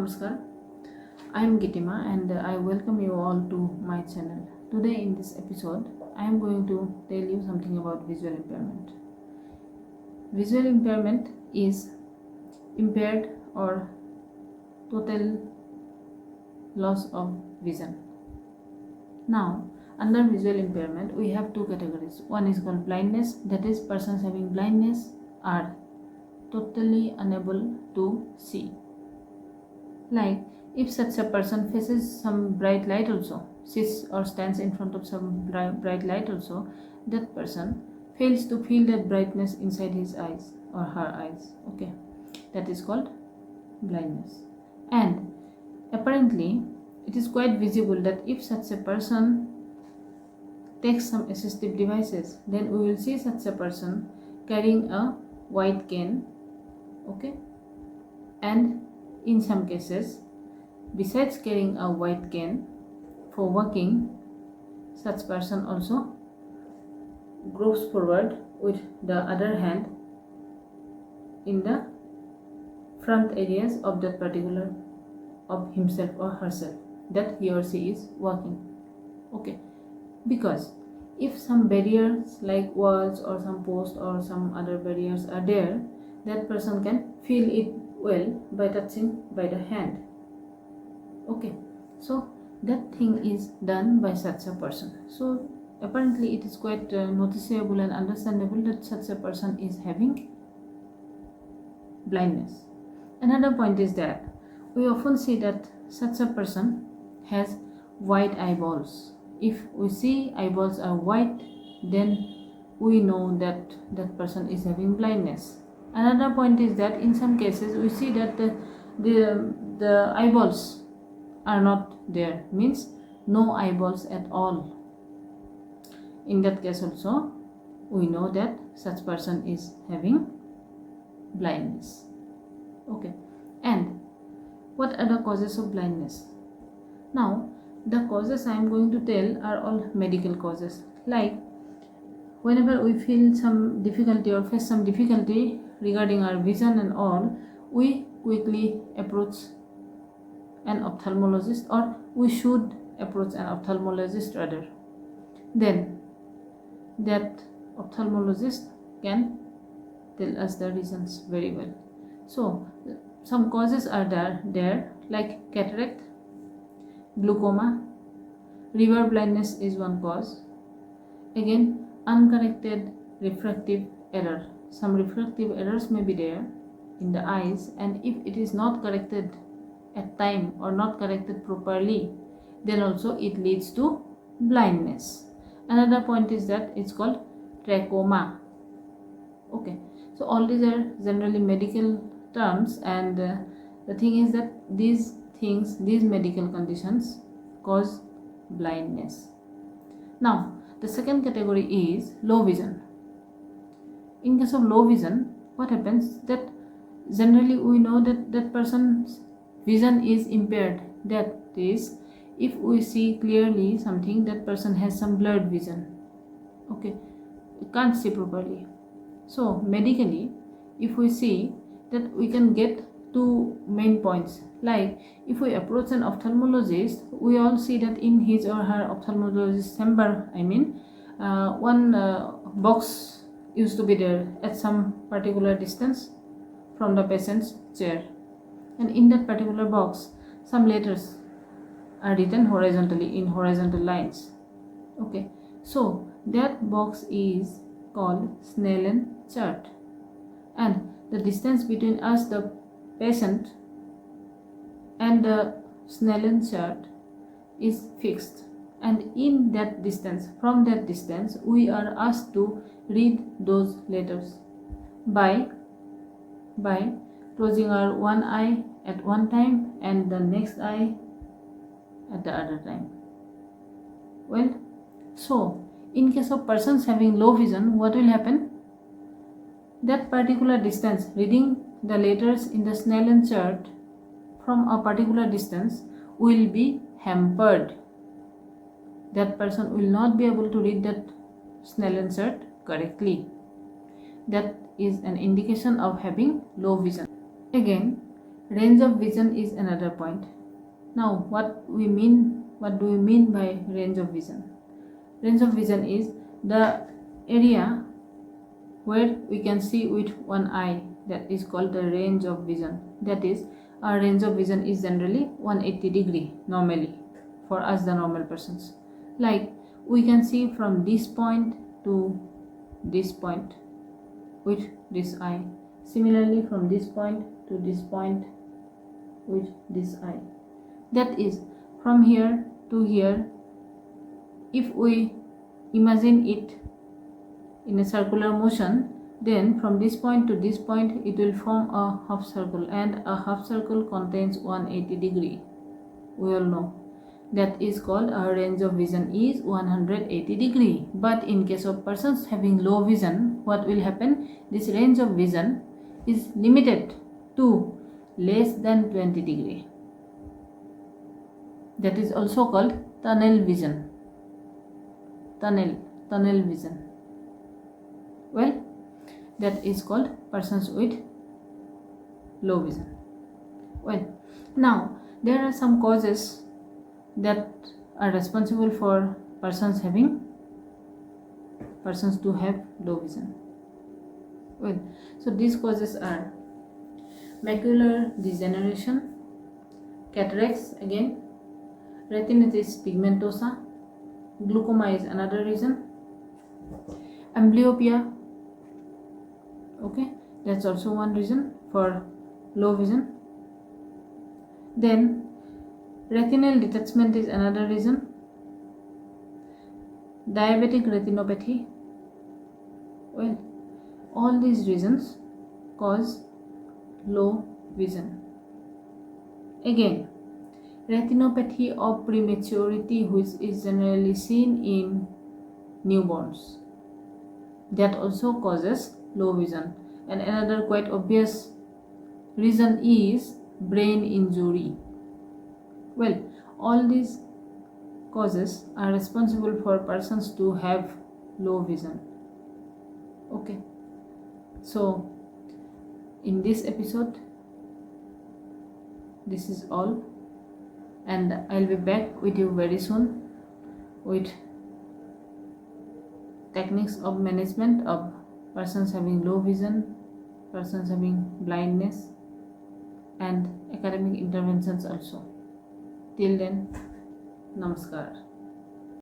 Namaskar, I am Geetima and I welcome you all to my channel. Today in this episode, I am going to tell you something about visual impairment. Visual impairment is impaired or total loss of vision. Now, under visual impairment, we have two categories. One is called blindness, that is, persons having blindness are totally unable to see. Like if such a person faces some bright light also, sits or stands in front of some bright light also, that person fails to feel that brightness inside his eyes or her eyes. Okay, that is called blindness. And apparently it is quite visible that if such a person takes some assistive devices, then we will see such a person carrying a white cane. Okay, and in some cases, besides carrying a white cane for walking, such person also gropes forward with the other hand in the front areas of that particular of himself or herself that he or she is walking. Okay, because if some barriers like walls or some posts or some other barriers are there, that person can feel it well by touching by the hand. Okay, so that thing is done by such a person. So apparently it is quite noticeable and understandable that such a person is having blindness. Another point is that we often see that such a person has white eyeballs. If we see eyeballs are white, then we know that that person is having blindness. Another point is that in some cases we see that the eyeballs are not there, means no eyeballs at all. In that case also we know that such person is having blindness. Okay, and what are the causes of blindness? Now the causes I am going to tell are all medical causes. Like whenever we feel some difficulty or face some difficulty regarding our vision and all, we quickly approach an ophthalmologist, or we should approach an ophthalmologist rather. Then that ophthalmologist can tell us the reasons very well. So some causes are there like cataract, glaucoma, river blindness is one cause. Again, uncorrected refractive error. Some refractive errors may be there in the eyes, and if it is not corrected at time or not corrected properly, then also it leads to blindness. Another point is that it's called trachoma. Okay, so all these are generally medical terms, and the thing is that these medical conditions cause blindness. Now the second category is low vision. In case of low vision, what happens that generally we know that that person's vision is impaired. That is, if we see clearly something, that person has some blurred vision. Okay, we can't see properly. So medically, if we see that, we can get two main points. Like if we approach an ophthalmologist, we all see that in his or her ophthalmologist chamber, one box used to be there at some particular distance from the patient's chair, and in that particular box some letters are written horizontally in horizontal lines. Okay, so that box is called Snellen chart, and the distance between us, the patient, and the Snellen chart is fixed, and in that distance, from that distance, we are asked to read those letters by closing our one eye at one time and the next eye at the other time. Well, so in case of persons having low vision, what will happen? That particular distance, reading the letters in the Snellen chart from a particular distance, will be hampered. That person will not be able to read that Snellen chart correctly. That is an indication of having low vision. Again, Range of vision is another point. Now, what do we mean by range of vision? Range of vision is the area where we can see with one eye, that is called the range of vision. That is, our range of vision is generally 180 degree normally for us, the normal persons. Like, we can see from this point to this point with this eye. Similarly, from this point to this point with this eye. That is, from here to here, if we imagine it in a circular motion, then from this point to this point it will form a half circle, and a half circle contains 180 degree. We all know that is called our range of vision is 180 degree. But in case of persons having low vision, what will happen? This range of vision is limited to less than 20 degree. That is also called tunnel vision. Tunnel vision. Well, that is called persons with low vision. Well, now there are some causes that are responsible for persons to have low vision. Well, so these causes are macular degeneration, cataracts again, retinitis pigmentosa, glaucoma is another reason, amblyopia, okay, that's also one reason for low vision. Then retinal detachment is another reason, diabetic retinopathy. Well, all these reasons cause low vision. Again, retinopathy of prematurity, which is generally seen in newborns, that also causes low vision. And another quite obvious reason is brain injury. Well, all these causes are responsible for persons to have low vision. Okay, so in this episode, this is all, and I'll be back with you very soon with techniques of management of persons having low vision, persons having blindness, and academic interventions also. Till then, namaskar.